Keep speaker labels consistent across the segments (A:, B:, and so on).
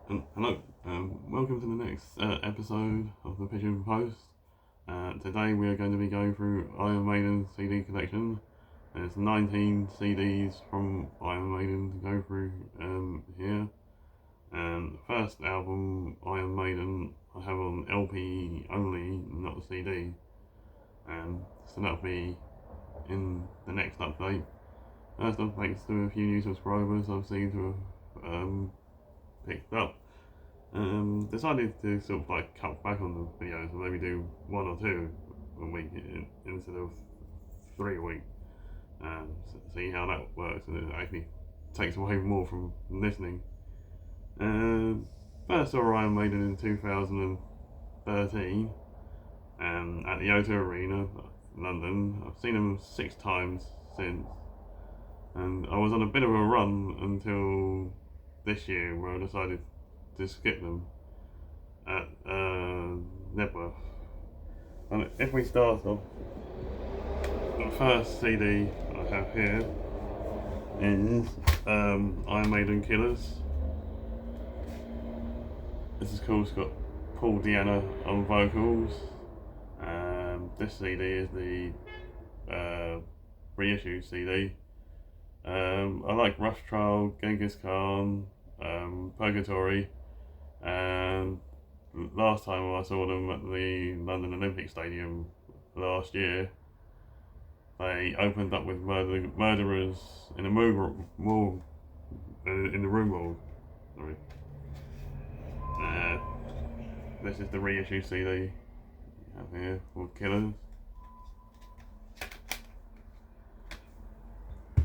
A: Hello, welcome to the next episode of the Pigeon Post. Today we are going to be going through Iron Maiden CD collection. There's 19 CDs from Iron Maiden to go through here. And the first album, Iron Maiden, I have on LP only, not a CD. So that'll be in the next update. First off, thanks to a few new subscribers I've seen to have picked up. Decided to sort of like cut back on the videos and maybe do one or two a week instead of 3 a week. See how that works, and it actually takes away more from listening. First saw Iron Maiden in 2013 at the O2 Arena, London. I've seen them 6 times since, and I was on a bit of a run until this year where I decided to skip them at Nebworth. And if we start off, the first CD I have here is Iron Maiden Killers. This is cool, it's got Paul Diana on vocals. This CD is the reissue CD. I like Rough Trial, Genghis Khan, Purgatory, and last time I saw them at the London Olympic Stadium last year, they opened up with Murderers in the Room Morgue. Sorry. This is the reissue CD out here for Killers.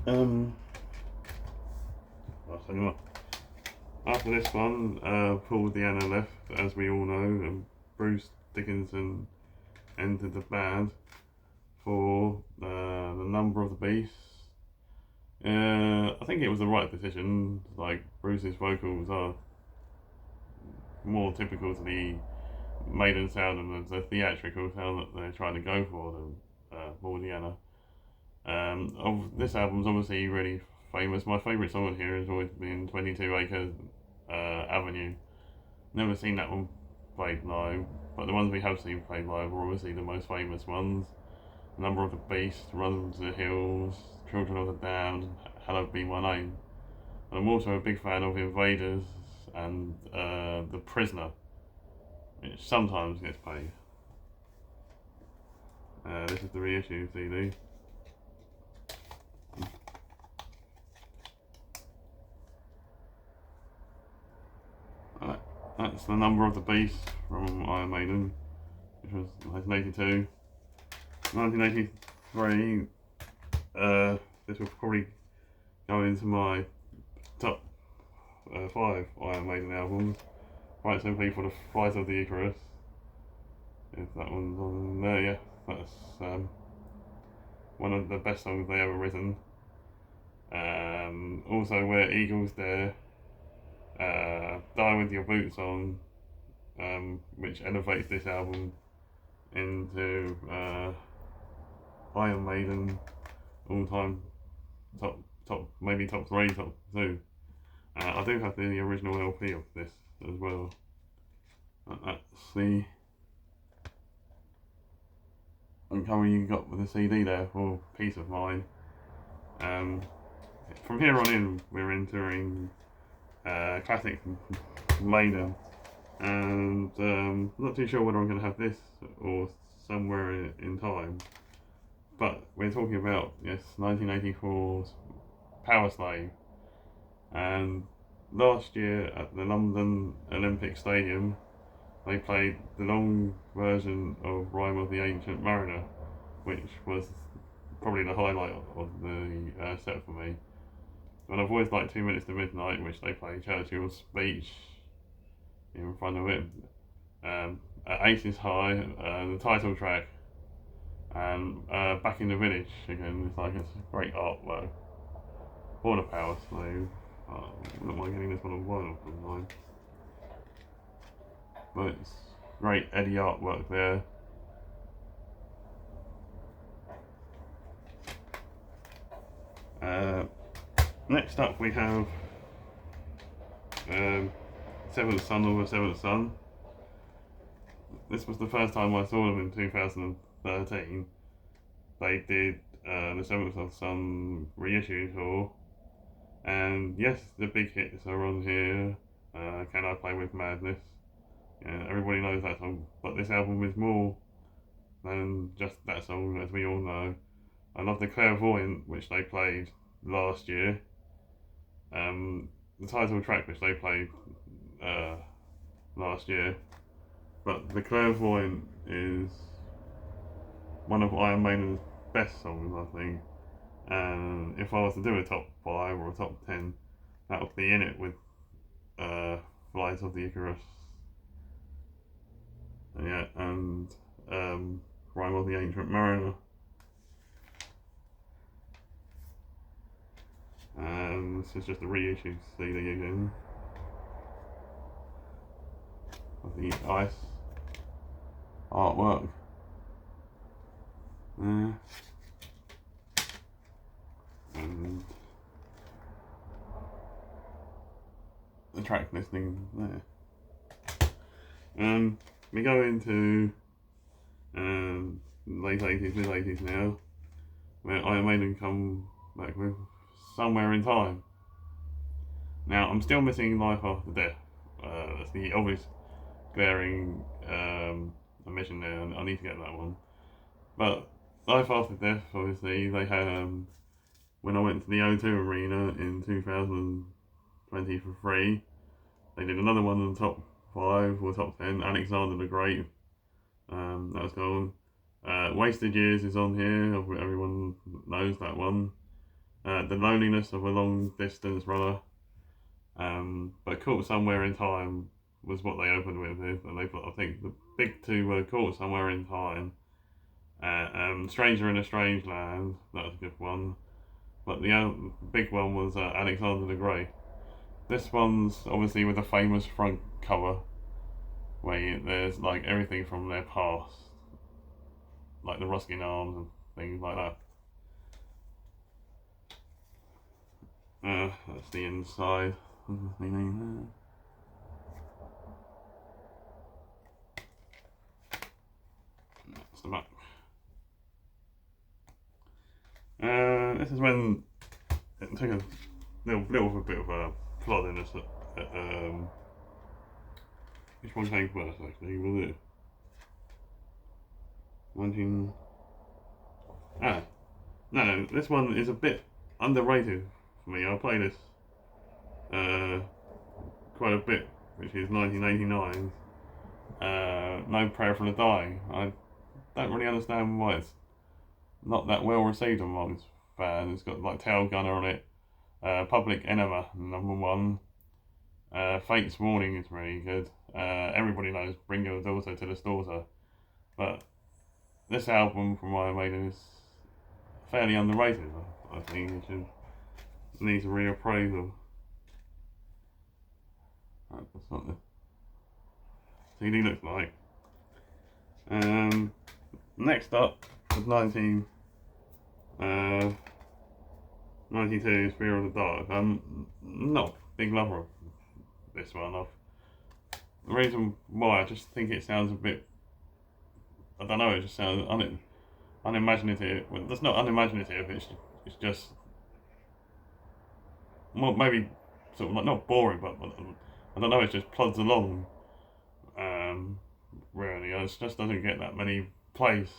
A: I'll tell you what. After this one, Paul Diana left, as we all know, and Bruce Dickinson entered the band for the Number of the Beast. I think it was the right decision. Like, Bruce's vocals are more typical to the Maiden sound and the theatrical sound that they're trying to go for than Paul Diana. This album's obviously really famous. My favourite song on here has always been 22 Acre Avenue. Never seen that one played live, but the ones we have seen played live are obviously the most famous ones. Number of the Beast, Run to the Hills, Children of the Damned, Hallowed Be My Name. And I'm also a big fan of Invaders and The Prisoner, which sometimes gets played. This is the reissue CD. That's the Number of the Beast from Iron Maiden, which was 1982. 1983, this will probably go into my top 5 Iron Maiden albums, quite simply for the Flight of the Icarus. If that one's on there, yeah, that's one of the best songs they ever written. Also, Where Eagles Dare, Die With Your Boots On, which elevates this album into Iron Maiden all-time top maybe top 3, top 2. I do have the original LP of this as well. That's the cover you got with the CD there for peace of mind. From here on in, we're entering classic Maiden, and I'm not too sure whether I'm going to have this or somewhere in time, but we're talking about 1984's Power Slave. And last year at the London Olympic Stadium, they played the long version of Rime of the Ancient Mariner, which was probably the highlight of the set for me. And I've always liked 2 Minutes to Midnight, which they play Churchill's speech in front of it. At Aces High, the title track, and Back in the Village again. It's like it's great artwork. For the Power Slave. I wouldn't mind getting this one on vinyl online. But it's great Eddie artwork there. Next up we have Seventh Son of a Seventh Son. This was the first time I saw them in 2013. They did the Seventh Son reissue tour, and yes, the big hits are on here. Can I Play with Madness? Yeah, everybody knows that song, but this album is more than just that song, as we all know. I love the Clairvoyant, which they played last year. The title track, which they played uh, last year. But the Clairvoyant is one of Iron Maiden's best songs, I think. And if I was to do a top 5 or a top 10, that would be in it with Flight of the Icarus. Yeah, and Rime of the Ancient Mariner. And this is just a reissue CD again of the Ice artwork. And the track listing there. We go into late 80s, mid 80s now, where Iron Maiden come back with Somewhere in Time. Now, I'm still missing Life After Death. That's the obvious glaring omission there, and I need to get that one. But Life After Death, obviously, they had, when I went to the O2 Arena in 2020 for free, they did another one in the top 5 or top 10, Alexander the Great. That was gone. Wasted Years is on here, everyone knows that one. The Loneliness of a Long Distance Runner. But Caught Somewhere in Time was what they opened with, and I think the big two were Caught Somewhere in Time, Stranger in a Strange Land, that was a good one, but the big one was Alexander the Great. This one's obviously with a famous front cover, where there's like everything from their past, like the Ruskin arms and things like that. That's the inside. That's the back. This is when it took a little bit of a plot in this. Which one came first, actually? Was it 19? No, this one is a bit underrated for me. I play this quite a bit, which is 1989. No Prayer for the Dying. I don't really understand why it's not that well received amongst fans. It's got like Tail Gunner on it, Public Enema #1, Fate's Warning is really good. Everybody knows Bring Your Daughter to the Slaughter, but this album from Iron Maiden is fairly underrated. I think it needs a reappraisal. That's what the CD looks like. Next up was 1992's Fear of the Dark. I'm not a big lover of this one. The reason why, I just think it sounds a bit, I don't know, it just sounds unimaginative. Well, that's not unimaginative, it's just, well, maybe sort of like not boring, but I don't know, it just plods along. Really, it just doesn't get that many plays.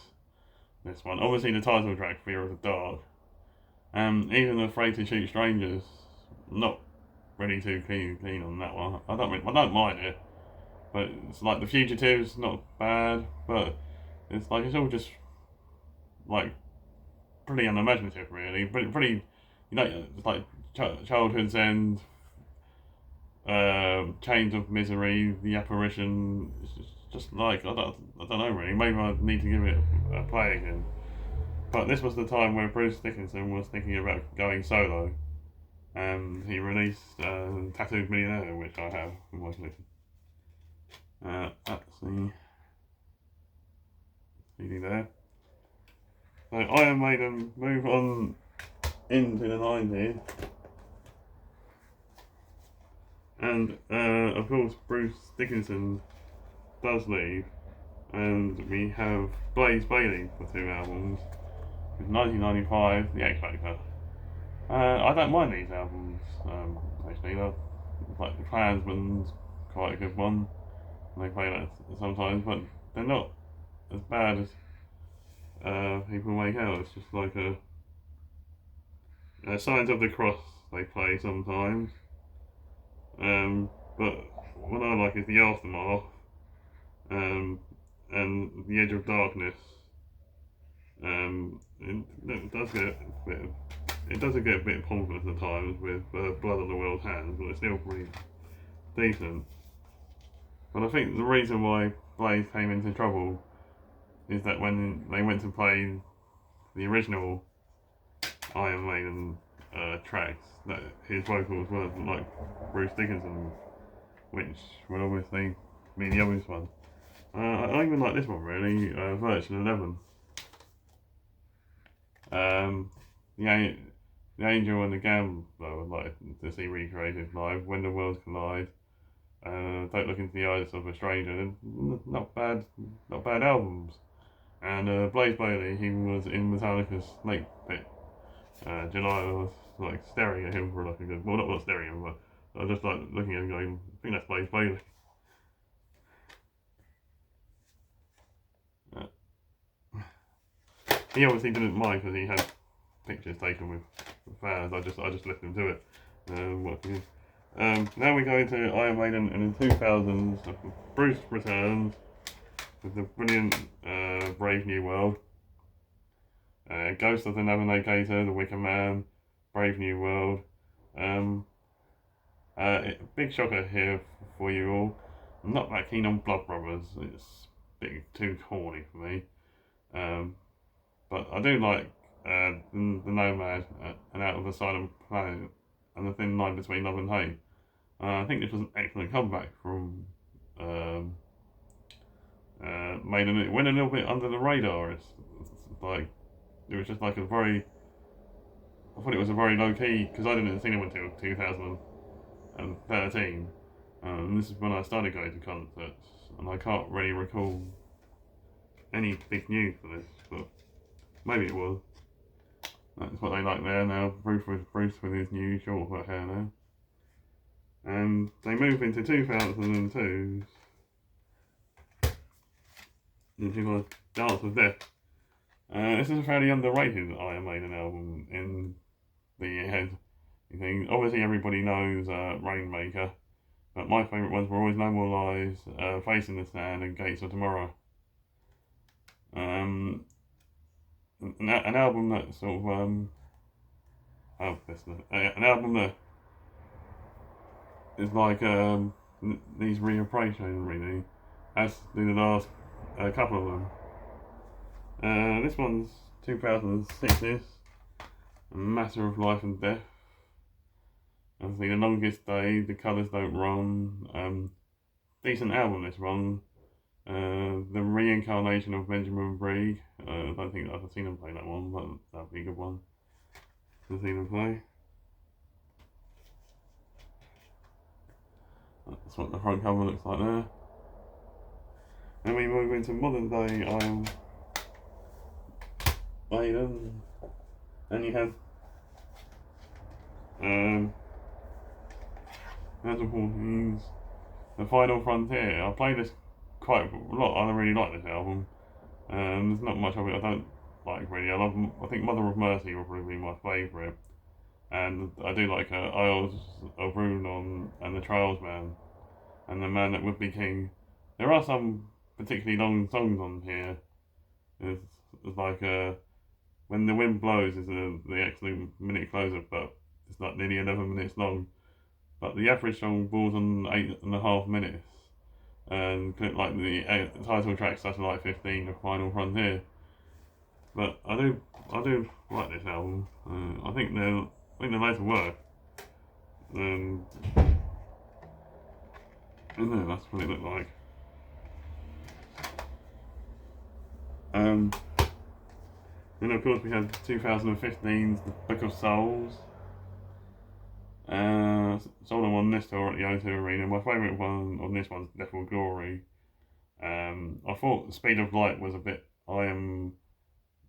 A: This one, obviously, the title track, Fear of the Dark. Even Afraid to Shoot Strangers, not really too keen on that one. I don't mind it, but it's like The Fugitive's not bad, but it's all just like pretty unimaginative, really. Pretty, it's like Childhood's End, Chains of Misery, The Apparition. It's just like I don't know, really. Maybe I need to give it a play again. But this was the time where Bruce Dickinson was thinking about going solo, and he released Tattooed Millionaire, which I have in my collection. That's the CD there. So Iron Maiden move on into the 90s, And of course, Bruce Dickinson does leave, and we have Blaze Bayley for 2 albums. With 1995, The X Factor. I don't mind these albums, actually. Like The Klansman's quite a good one. They play that sometimes, but they're not as bad as people make out. It's just like a Signs of the Cross they play sometimes. But what I like is The Aftermath, um, and The Edge of Darkness. It does get a bit of, it does get a bit pompous at times with Blood on the World's Hands, but it's still pretty decent. But I think the reason why Blaze came into trouble is that when they went to play the original Iron Maiden tracks, that his vocals weren't like Bruce Dickinson, which would obviously be the obvious one. I even like this one really, version 11. The Angel and the Gambler would like to see recreated live. When the Worlds Collide. Don't Look into the Eyes of a Stranger. Not bad albums. And Blaze Bayley, he was in Metallica's Snake Pit. July was like staring at him for like a good, well not staring at him, but I was just like looking at him going, I think that's Blaze Bayley. He obviously didn't mind because he had pictures taken with fans. I just left him to it. Now we go into Iron Maiden, and in 2000s, Bruce returns with the brilliant Brave New World. Ghost of the Navigator, The Wicker Man, Brave New World. Big shocker here for you all. I'm not that keen on Blood Brothers. It's a bit too corny for me. But I do like the Nomad and Out of the Silent Planet and The Thin Line Between Love and Hate. I think this was an excellent comeback from Maiden. It went a little bit under the radar. It's like it was just like I thought it was a very low key because I didn't see them until 2013. This is when I started going to concerts, and I can't really recall any big news for this, but maybe it was. That's what they like there now. Bruce with his new short hair now. And they move into 2002 into Dance of Death. This is a fairly underrated Iron Maiden album in the head thing. Obviously everybody knows Rainmaker, but my favourite ones were always No More Lies, Face in the Sand and Gates of Tomorrow. An album that sort of an album that is like these reappraising really, as do the last couple of them. This one's 2006. A Matter of Life and Death. I think The Longest Day, The Colours Don't Run. Decent album this one. The Reincarnation of Benjamin Brigg. I don't think I've seen him play that one, but that'd be a good one to see them play. That's what the front cover looks like there. And we move into modern day Iron Maiden, and you have The Final Frontier. I played this quite a lot. I really like this album. There's not much of it I don't like really. I think Mother of Mercy will probably be my favourite, and I do like Isles of Runon and The Trials Man and The Man That Would Be King. There are some particularly long songs on here. It's like When the Wind Blows is the excellent minute closer, but it's like nearly 11 minutes long. But the average song falls on 8.5 minutes. And like the title track Satellite 15 of Final Frontier. But I do like this album. I think they're made to work. And that's what it looked like. And of course we have 2015's The Book of Souls. Saw them on this tour at the O2 Arena. My favourite one on this one's Death or Glory. I thought Speed of Light was a bit Iron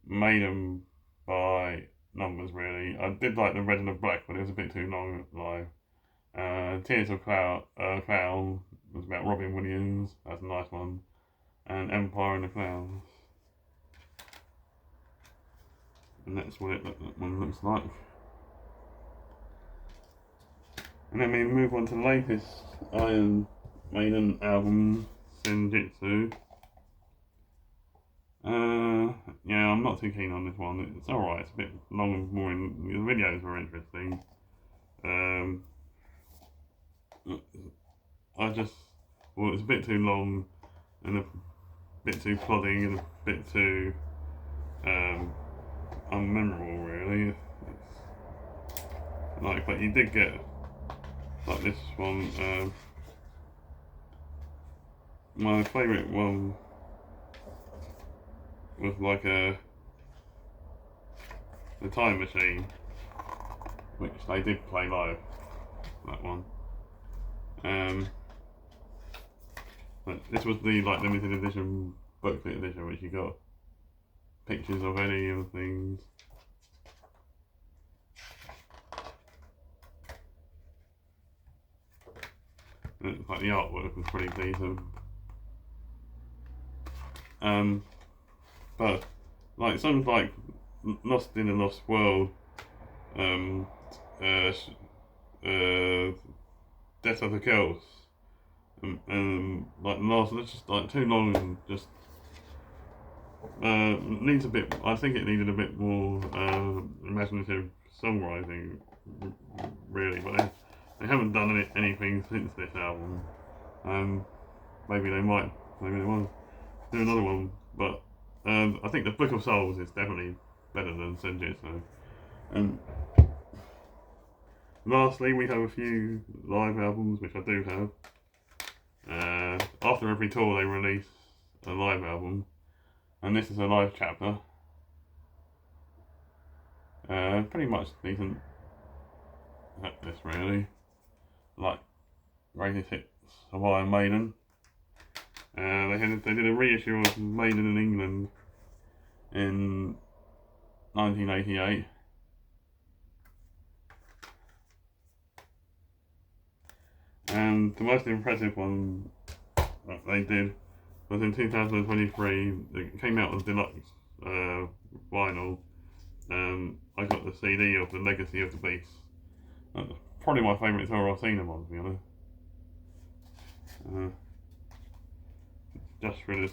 A: Maiden by numbers, really. I did like the Red and the Black, but it was a bit too long live. Tears of Clown was about Robin Williams. That's a nice one. And Empire and the Clowns. And that's what that one looks like. And then we move on to the latest Iron Maiden album, Senjutsu. Yeah, I'm not too keen on this one. It's alright, it's a bit long and boring. The videos were interesting. Well, it's a bit too long and a bit too plodding and a bit too unmemorable, really. But you did get like this one. My favourite one was like the Time Machine, which they did play live. That one. But this was the limited edition booklet edition, which you got pictures of any of the things. And it's like the artwork was pretty decent. But like songs like Lost in a Lost World, Death of the Celts, like the last, it's just like too long and just needs a bit. I think it needed a bit more imaginative songwriting, really. But they haven't done anything since this album. Maybe they might. Maybe they will do another one. But I think the Book of Souls is definitely better than Senjutsu. And lastly, we have a few live albums, which I do have. After every tour, they release a live album, and this is a live chapter. Pretty much decent. This really, like greatest hits of Iron Maiden. They did a reissue of Maiden in England in 1988. And the most impressive one that they did was in 2023. It came out as deluxe vinyl. I got the CD of The Legacy of the Beast. That's probably my favourite tour I've seen them on, to be honest. Just for this,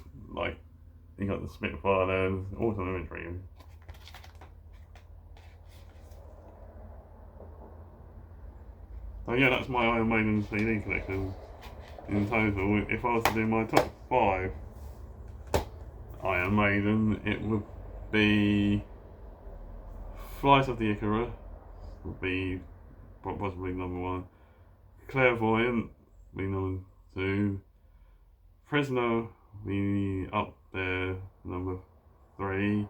A: you got the Spitfire there, awesome imagery. So yeah, that's my Iron Maiden CD collection in total. If I was to do my top 5 Iron Maiden, it would be Flight of the Icarus, would be possibly number 1. Clairvoyant, be number 2. Prisoner, be up there, number 3.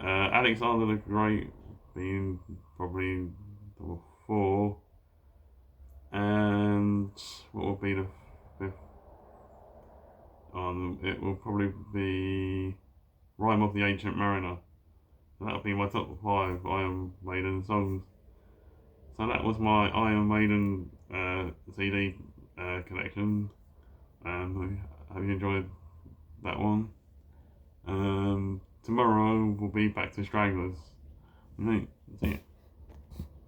A: Alexander the Great, being probably number 4. And what will be the 5th? It will probably be Rime of the Ancient Mariner. So that'll be my top 5 Iron Maiden songs. So that was my Iron Maiden CD collection. And I hope you enjoyed that one. Tomorrow we'll be back to Stragglers. See you.